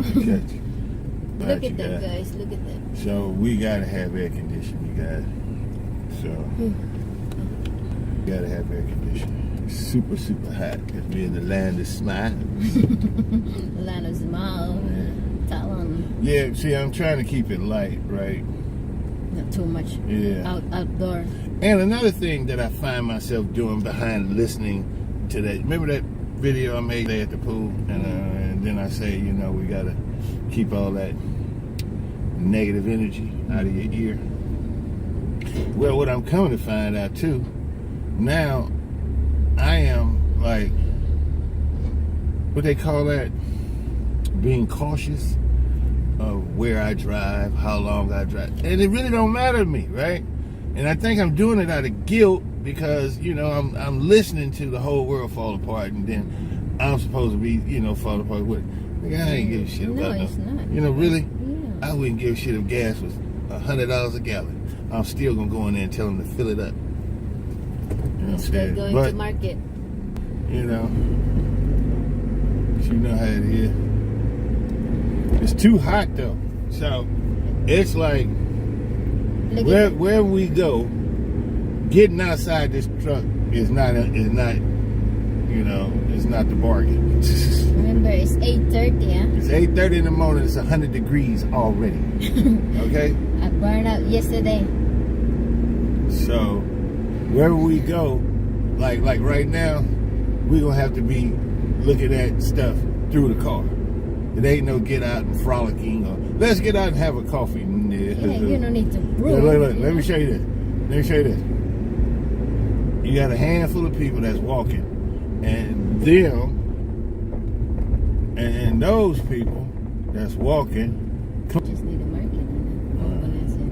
Look at that, guys. Look at that. So we gotta have air conditioning, you guys. So gotta have air conditioning. It's super, super hot because we're in the land of smile. The land of smile. Thailand. Yeah, see, I'm trying to keep it light, right? Not too much. Yeah. Outdoor. And another thing that I find myself doing behind listening to that, remember that video I made there at the pool? And then I say, you know, we gotta keep all that negative energy out of your ear. Well, what I'm coming to find out too, now I am like, what they call that, being cautious of where I drive, how long I drive, and it really don't matter to me, right? And I think I'm doing it out of guilt because, you know, I'm listening to the whole world fall apart, and then I'm supposed to be, you know, fall apart with it. Nigga, I ain't give a shit about it's not. You know, really? Yeah. I wouldn't give a shit if gas was $100 a gallon. I'm still gonna go in there and tell them to fill it up. You know what I'm saying? Going But, to market. you know, you know how it is. It's too hot though, so it's like wherever we go, getting outside this truck is not you know, it's not the bargain. Remember, it's 8:30, huh? It's 8:30 in the morning. It's 100 degrees already. Okay. I burned out yesterday. So wherever we go, like right now, we're gonna have to be looking at stuff through the car. It ain't no get out and frolicking or let's get out and have a coffee. Yeah, you don't need to brew. Look, let me show you this. Let me show you this. You got a handful of people that's walking, and them and those people that's walking. Just need a market in it. When I said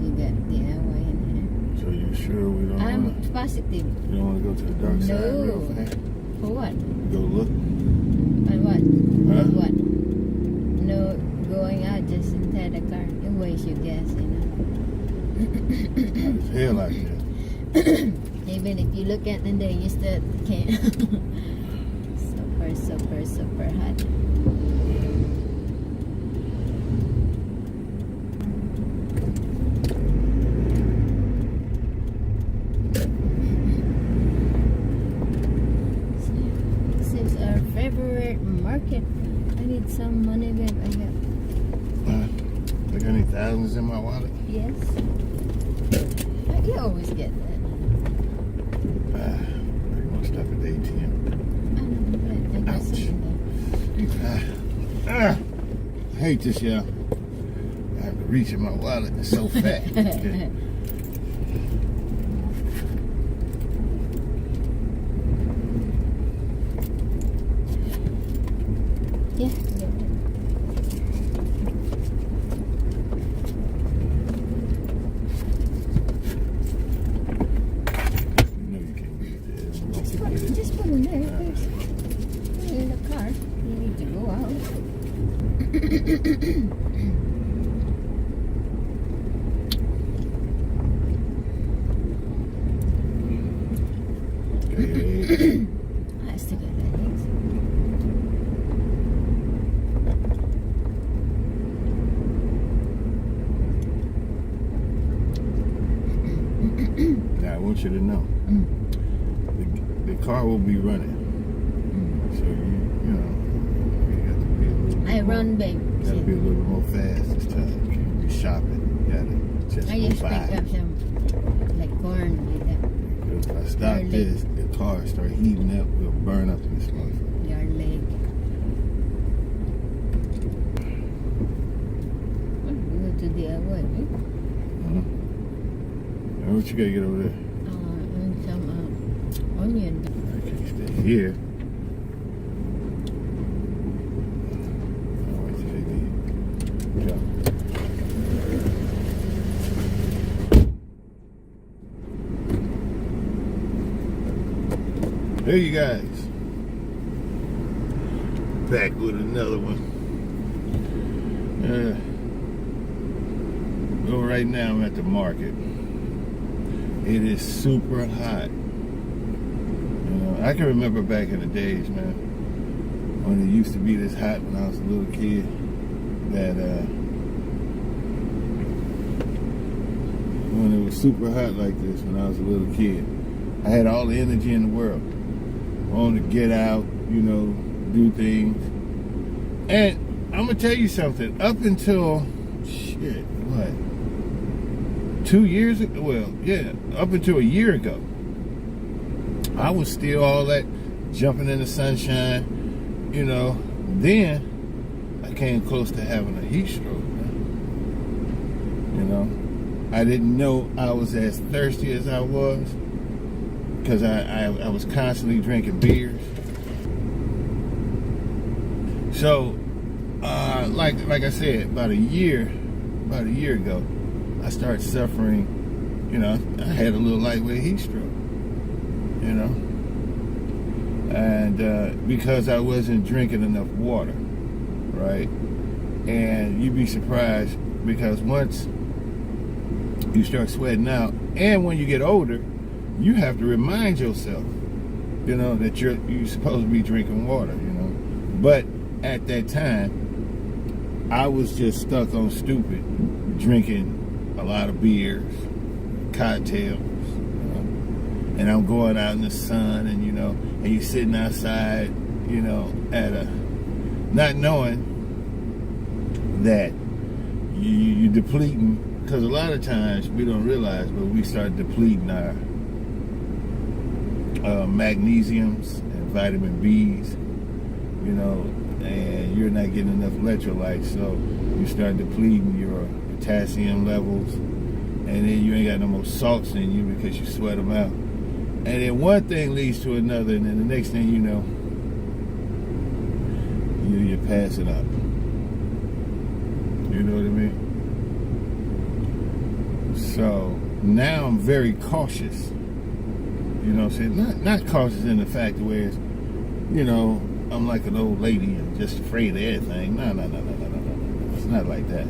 you got DIY in So you sure we don't? I'm positive. You don't want to go to the dark side real fast? For what? Go look. And what? Huh? What? No going out just inside the car. It wastes your gas, you know. Hot as hell out there. Even if you look at them there, you still can't. Super hot. Since our favorite market, I need some money, babe. I got any thousands in my wallet? Yes. You always get that. Pretty much stuff at the ATM. I got something there. I hate this, y'all. I have to reach in my wallet. It's so fat. Okay. Yeah. Just put them there first. In the car. You need to go out. I still got that things. Now I want you to know. The car will be running. So you know, you got to be a little bit Run, babe. You got to be a little bit more fast this time. You can't be shopping. You got to just I just go picked by. up some like corn like that. If I stop this, the car start heating up. We'll burn up in this motherfucker. Your leg. Go to DIY. Now what you got to get over there? And some onion. I can't stay here. Hey you guys, back with another one. Well, right now I'm at the market. It is super hot. You know, I can remember back in the days, man. when it used to be this hot when I was a little kid, that when it was super hot like this when I was a little kid, I had all the energy in the world. I wanted to get out, do things. And I'm going to tell you something. Up until, 2 years ago? Well, yeah, up until a year ago, I was still all that jumping in the sunshine, Then I came close to having a heat stroke, I didn't know I was as thirsty as I was because I was constantly drinking beers. So, like I said, about a year ago, I started suffering. I had a little lightweight heat stroke. And because I wasn't drinking enough water, right? And you'd be surprised because once you start sweating out, and when you get older, you have to remind yourself, that you're supposed to be drinking water, But at that time, I was just stuck on stupid, drinking a lot of beers, cocktails, and I'm going out in the sun, and and you're sitting outside, at not knowing that you're depleting, because a lot of times we don't realize, but we start depleting our magnesiums and vitamin B's, and you're not getting enough electrolytes, so you start depleting your potassium levels, and then you ain't got no more salts in you because you sweat them out. And then one thing leads to another, and then the next thing you know, you're passing out. You know what I mean? So now I'm very cautious. You know what I'm saying? Not cautious in the fact where it's, I'm like an old lady and just afraid of everything. No. It's not like that.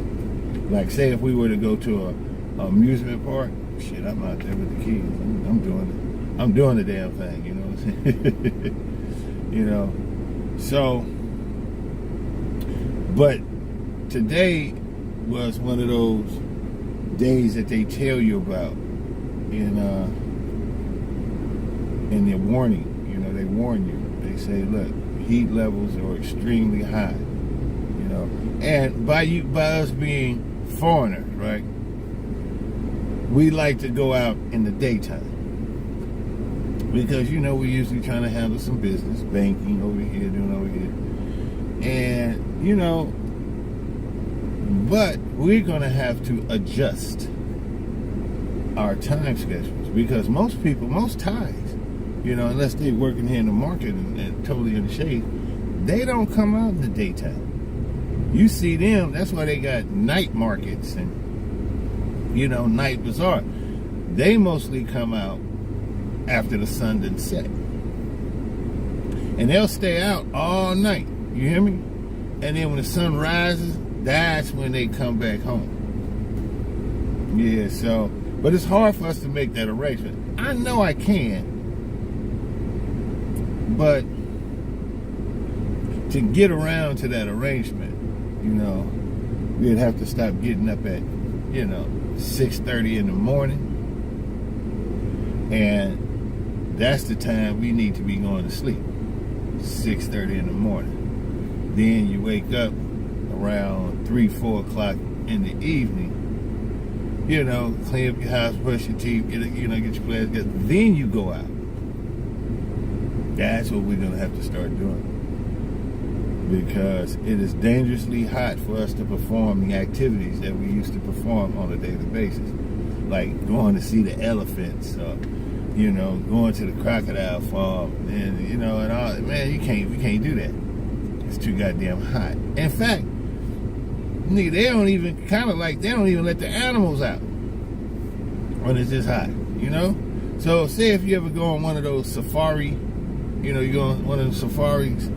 Like, say if we were to go to a amusement park, shit, I'm out there with the kids. I'm doing it. I'm doing the damn thing, you know what I'm saying? So, but today was one of those days that they tell you about in their warning. They warn you. They say, look, heat levels are extremely high. And by us being foreigners, right? We like to go out in the daytime. Because, we're usually trying to handle some business, banking over here, doing over here. And, but we're going to have to adjust our time schedules. Because most people, most Thais, unless they're working here in the market and totally in the shade, they don't come out in the daytime. You see them, that's why they got night markets and, night bazaar. They mostly come out after the sun done set. And they'll stay out all night. You hear me? And then when the sun rises, that's when they come back home. Yeah, so, but it's hard for us to make that arrangement. I know I can, but to get around to that arrangement, we'd have to stop getting up at, 6:30 in the morning. And that's the time we need to be going to sleep, 6:30 in the morning. Then you wake up around 3, 4 o'clock in the evening, clean up your house, brush your teeth, get your clothes together. Then you go out. That's what we're going to have to start doing. Because it is dangerously hot for us to perform the activities that we used to perform on a daily basis. Like going to see the elephants, or, going to the crocodile farm, and, and all. Man, we can't do that. It's too goddamn hot. In fact, nigga, they don't even let the animals out when it's this hot, So say if you ever go on one of those safari, you go on one of the safaris,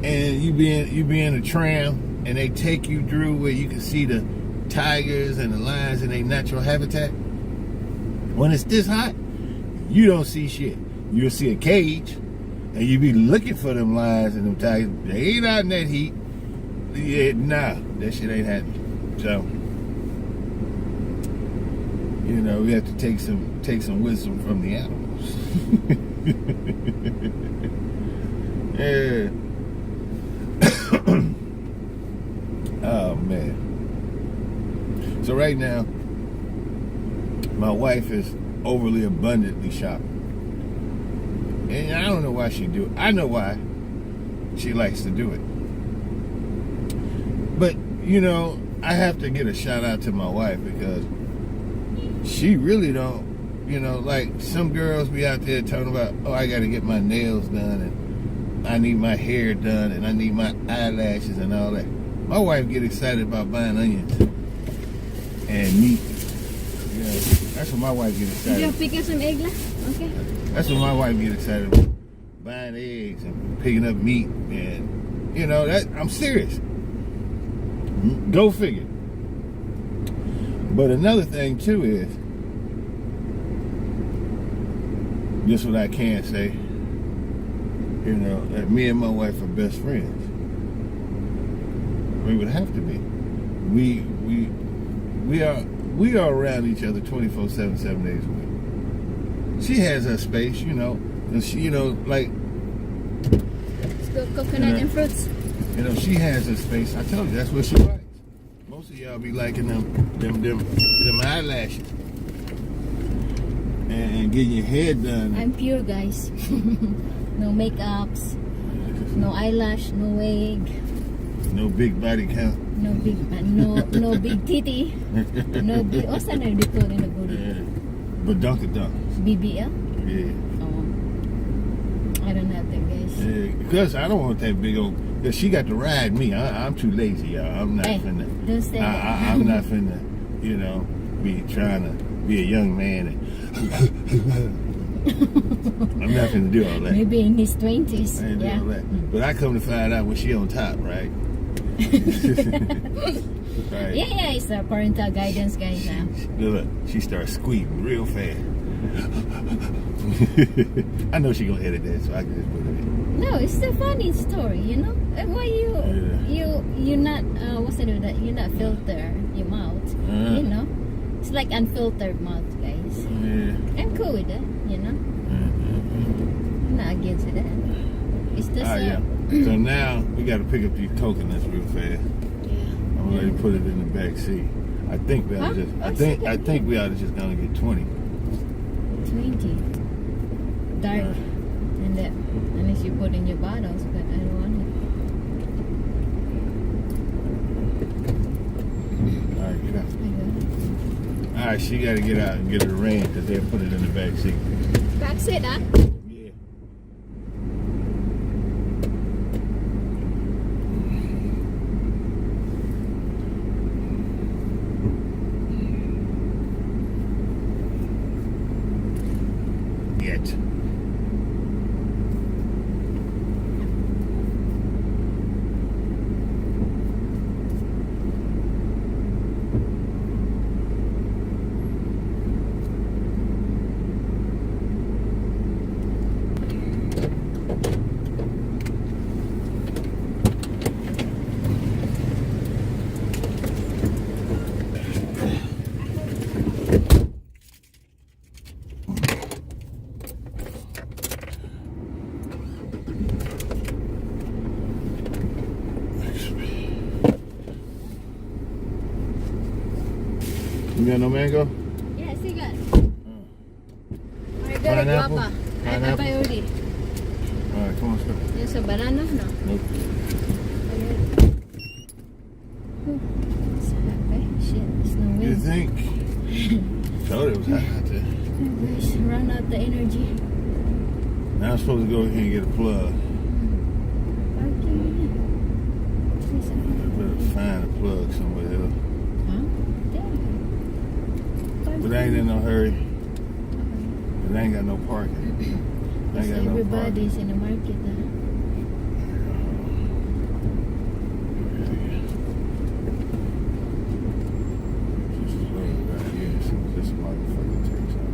and you be in a tram, and they take you through where you can see the tigers and the lions in their natural habitat. When it's this hot, you don't see shit. You'll see a cage, And you be looking for them lines and them tigers. They ain't out in that heat. Yeah, nah, that shit ain't happening. So, you know, we have to take some wisdom from the animals. Yeah. Oh man. So right now, my wife is overly abundantly shopping. And I don't know why she do it. I know why she likes to do it. But, you know, I have to get a shout out to my wife because she really don't, you know, like some girls be out there talking about, oh, I got to get my nails done and I need my hair done and I need my eyelashes and all that. My wife get excited about buying onions and meat. You know, that's what my wife get excited You pick up some egg lah? Okay. That's what my wife get excited about. Buying eggs and picking up meat and, you know, that I'm serious. Go figure. But another thing too is, this is what I can say, you know, that me and my wife are best friends. We would have to be. We are around each other 24/7, 7 days a week. She has her space, you know, and she, you know, like. Let's go coconut and fruits. You know, she has her space. I told you that's what she likes. Most of y'all be liking them eyelashes and getting your hair done. I'm pure, guys. No makeups, no eyelash, no wig. No big body count. No big titty. No big, what's that name they call in the body? Yeah. But dunk. BBL? Yeah. Oh. I don't have that, guys. Yeah, because I don't want that big old, because she got to ride me. I'm too lazy, y'all. I'm not finna. Don't say that. I'm not finna, you know, be trying to be a young man and I'm not finna do all that. Maybe in his 20s. I ain't Yeah. do all that. But I come to find out when she on top, right? Right. Yeah, it's a parental guidance, guys. Look, she starts squealing real fast. I know she gonna edit that, so I can just put it in. No, it's a funny story, you know. Why you not what's it that you not filter your mouth, you know? It's like unfiltered mouth, guys. Yeah. I'm cool with that, you know. I'm not against that. It's just yeah. So now we got to pick up these coconuts real fast. Yeah. I'm gonna let you put it in the back seat. I think we ought to just. I think we ought to just gonna get 20. 20. Dark. And that, unless you put in your bottles, but I don't want it. All right, get out. All right, she got to get out and get her rant because they'll put it in the back seat. Back seat, huh? Yeah. Yet. You got no mango? Yes, you got. I got Pineapple? a guava. I have Pineapple? already. Alright, come on, stop. There's a banana, no? Nope. It's happy. Shit, there's no You wind. think? Told it was hot out there. Guys, run out the energy. Now I'm supposed to go here and get a plug. I better find a plug somewhere else. Huh? Damn. But I ain't in no hurry. Cause I ain't got no parking. I ain't got no parking. Everybody's in the market now. Just slow right here as soon as this motherfucker takes off.